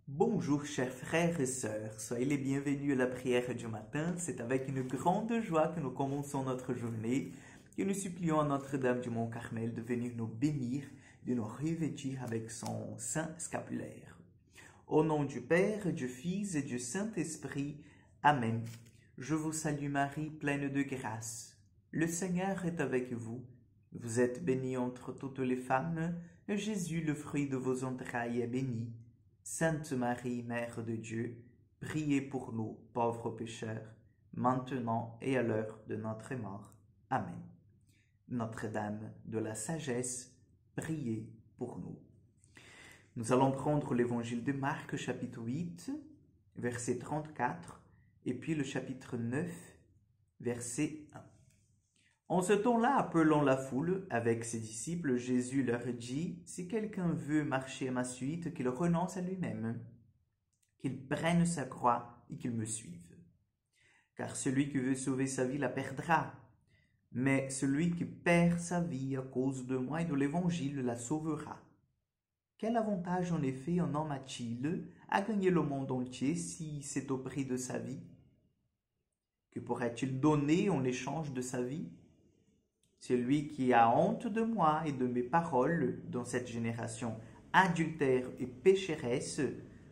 Bonjour chers frères et sœurs, soyez les bienvenus à la prière du matin. C'est avec une grande joie que nous commençons notre journée, que nous supplions à Notre-Dame du Mont-Carmel de venir nous bénir, de nous revêtir avec son saint scapulaire. Au nom du Père, du Fils et du Saint-Esprit, Amen. Je vous salue Marie, pleine de grâce. Le Seigneur est avec vous. Vous êtes bénie entre toutes les femmes, et Jésus, le fruit de vos entrailles, est béni. Sainte Marie, Mère de Dieu, priez pour nous, pauvres pécheurs, maintenant et à l'heure de notre mort. Amen. Notre-Dame de la sagesse, priez pour nous. Nous allons prendre l'évangile de Marc, chapitre 8, verset 34, et puis le chapitre 9, verset 1. En ce temps-là, appelant la foule avec ses disciples, Jésus leur dit, « Si quelqu'un veut marcher à ma suite, qu'il renonce à lui-même, qu'il prenne sa croix et qu'il me suive. Car celui qui veut sauver sa vie la perdra, mais celui qui perd sa vie à cause de moi et de l'Évangile la sauvera. Quel avantage en effet un homme a-t-il à gagner le monde entier si c'est au prix de sa vie? Que pourrait-il donner en échange de sa vie? Celui qui a honte de moi et de mes paroles dans cette génération adultère et pécheresse,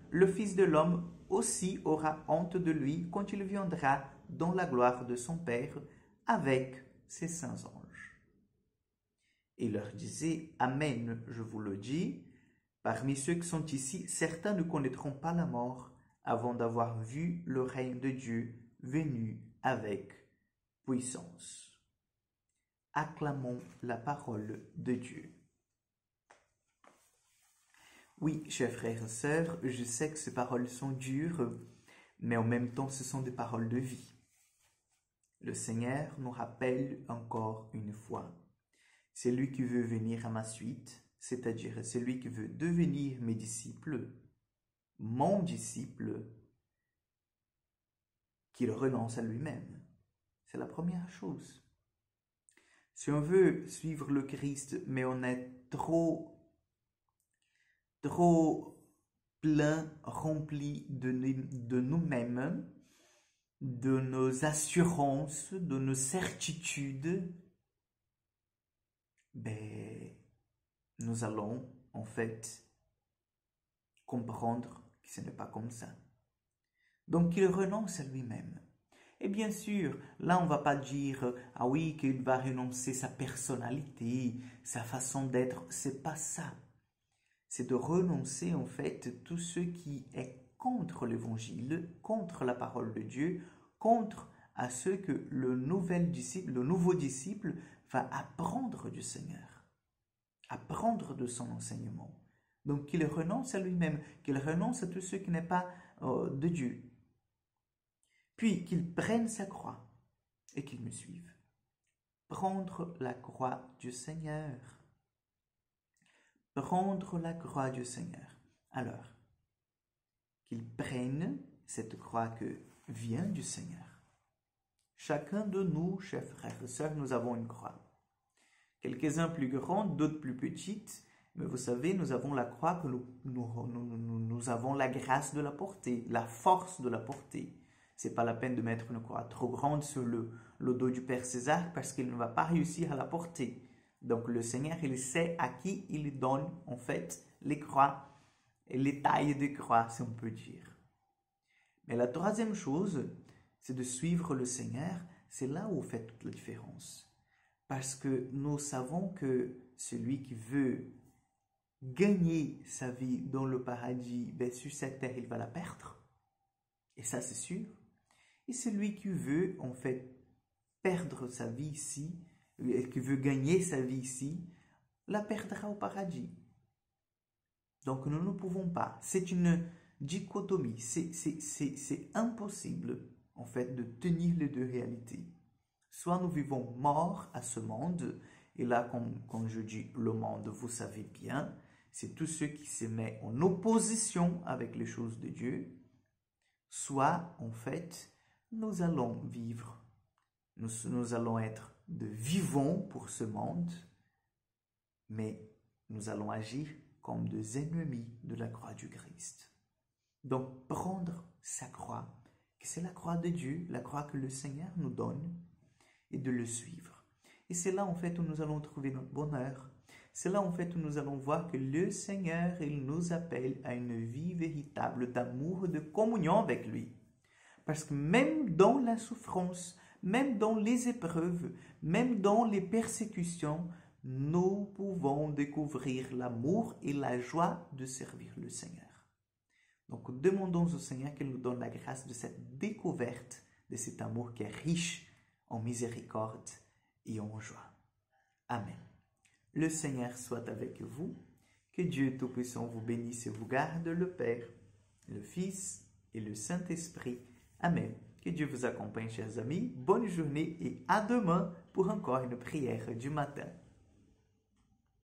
le Fils de l'homme aussi aura honte de lui quand il viendra dans la gloire de son Père avec ses saints anges. » Et il leur disait, « Amen, je vous le dis, parmi ceux qui sont ici, certains ne connaîtront pas la mort avant d'avoir vu le règne de Dieu venu avec puissance. » Acclamons la parole de Dieu. Oui, chers frères et sœurs, je sais que ces paroles sont dures, mais en même temps, ce sont des paroles de vie. Le Seigneur nous rappelle encore une fois, celui qui veut venir à ma suite, c'est-à-dire celui qui veut devenir mes disciples, mon disciple, qu'il renonce à lui-même. C'est la première chose. Si on veut suivre le Christ, mais on est trop plein, rempli de nous-mêmes, de nos assurances, de nos certitudes, nous allons en fait comprendre que ce n'est pas comme ça. Donc il renonce à lui-même. Et bien sûr, là on ne va pas dire « Ah oui, qu'il va renoncer sa personnalité, sa façon d'être », c'est pas ça. C'est de renoncer en fait tout ce qui est contre l'évangile, contre la parole de Dieu, contre à ce que le nouveau disciple va apprendre du Seigneur, apprendre de son enseignement. Donc qu'il renonce à lui-même, qu'il renonce à tout ce qui n'est pas de Dieu. Puis qu'il prenne sa croix et qu'il me suive. Prendre la croix du Seigneur. Prendre la croix du Seigneur. Alors, qu'il prenne cette croix que vient du Seigneur. Chacun de nous, chers frères et sœurs, nous avons une croix. Quelques-uns plus grandes, d'autres plus petites, mais vous savez, nous avons la croix que nous avons la grâce de la porter, la force de la porter. C'est pas la peine de mettre une croix trop grande sur le dos du Père César parce qu'il ne va pas réussir à la porter. Donc le Seigneur, il sait à qui il donne en fait les croix et les tailles des croix, si on peut dire. Mais la troisième chose, c'est de suivre le Seigneur. C'est là où on fait toute la différence. Parce que nous savons que celui qui veut gagner sa vie dans le paradis, sur cette terre, il va la perdre. Et ça, c'est sûr. Et celui qui veut, en fait, perdre sa vie ici, et qui veut gagner sa vie ici, la perdra au paradis. Donc, nous ne pouvons pas. C'est une dichotomie. C'est impossible, en fait, de tenir les deux réalités. Soit nous vivons morts à ce monde, et là, quand je dis le monde, vous savez bien, c'est tous ceux qui se mettent en opposition avec les choses de Dieu, soit, en fait, nous allons vivre, nous allons être de vivants pour ce monde, mais nous allons agir comme des ennemis de la croix du Christ. Donc, prendre sa croix, que c'est la croix de Dieu, la croix que le Seigneur nous donne, et de le suivre. Et c'est là, en fait, où nous allons trouver notre bonheur. C'est là, en fait, où nous allons voir que le Seigneur, il nous appelle à une vie véritable d'amour, de communion avec lui. Parce que même dans la souffrance, même dans les épreuves, même dans les persécutions, nous pouvons découvrir l'amour et la joie de servir le Seigneur. Donc, demandons au Seigneur qu'il nous donne la grâce de cette découverte, de cet amour qui est riche en miséricorde et en joie. Amen. Le Seigneur soit avec vous. Que Dieu Tout-Puissant vous bénisse et vous garde, le Père, le Fils et le Saint-Esprit. Amen. Que Dieu vous accompagne, chers amis. Bonne journée et à demain pour encore une prière du matin.